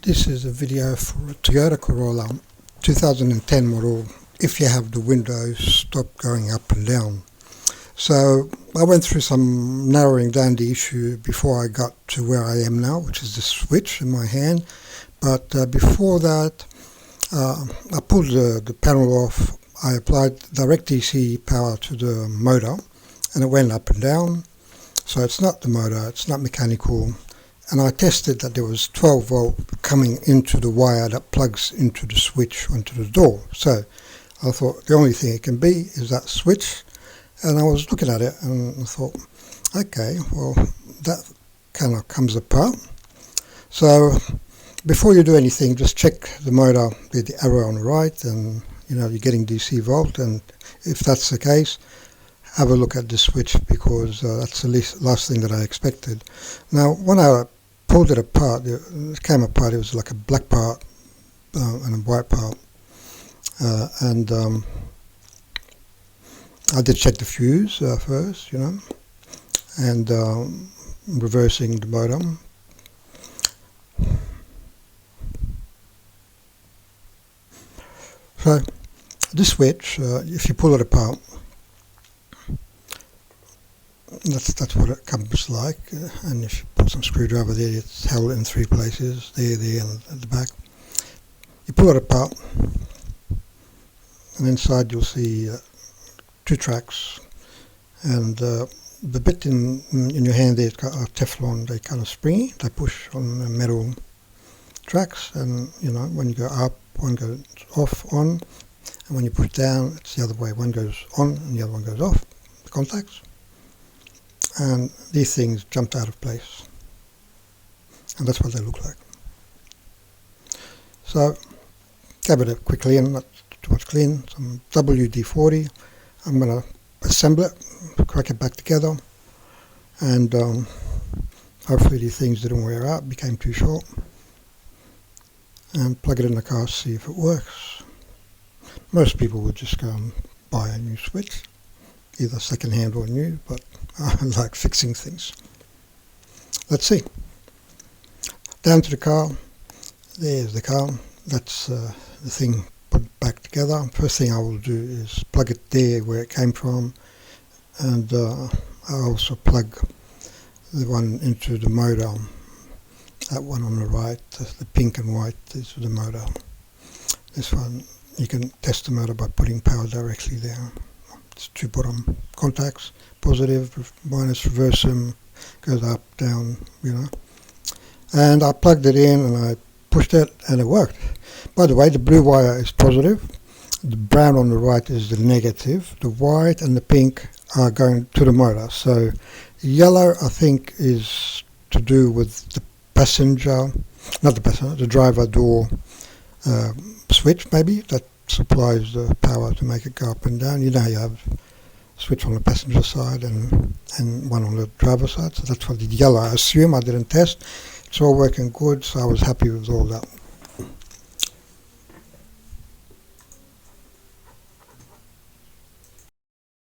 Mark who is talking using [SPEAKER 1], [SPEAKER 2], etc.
[SPEAKER 1] This is a video for a Toyota Corolla 2010 model if you have the windows stop going up and down. So I went through some narrowing down the issue before I got to where I am now, which is the switch in my hand. But before that, I pulled the panel off. I applied direct DC power to the motor and it went up and down. So it's not the motor, it's not mechanical. And I tested that there was 12 volt coming into the wire that plugs into the switch onto the door. So I thought the only thing it can be is that switch. And I was looking at it and I thought, okay, well, that kind of comes apart. So before you do anything, just check the motor with the arrow on the right, and you're getting DC volt. And if that's the case, have a look at the switch, because that's the last thing that I expected. Now, when I pulled it apart, it came apart. It was like a black part and a white part, and I did check the fuse first, and reversing the motor. So this switch, if you pull it apart, that's what it comes like, and if you put some screwdriver there, it's held in three places, there, and at the back. You pull it apart, and inside you'll see two tracks, and the bit in your hand there is got a Teflon. They kind of springy, they push on the metal tracks, and when you go up, one goes off, on, and when you push down, it's the other way. One goes on and the other one goes off, the contacts. And these things jumped out of place, and that's what they look like. So give it a quick clean, not too much clean, some WD-40. I'm going to assemble it, crack it back together, and hopefully these things didn't wear out, became too short, and plug it in the car, see if it works. Most people would just go and buy a new switch, either second hand or new, but I like fixing things. Let's see. Down to the car. There's the car. That's the thing put back together. First thing I will do is plug it there where it came from, and I also plug the one into the motor. That one on the right, the pink and white, is the motor. This one, you can test the motor by putting power directly there. It's two bottom contacts, positive, minus, reverse them, goes up, down, And I plugged it in and I pushed it and it worked. By the way, the blue wire is positive, the brown on the right is the negative, the white and the pink are going to the motor. So yellow, I think, is to do with the passenger, not the passenger, the driver door switch maybe, that supplies the power to make it go up and down. You have switch on the passenger side and one on the driver's side, so that's what the yellow, I assume. I didn't test. It's all working good, so I was happy with all that.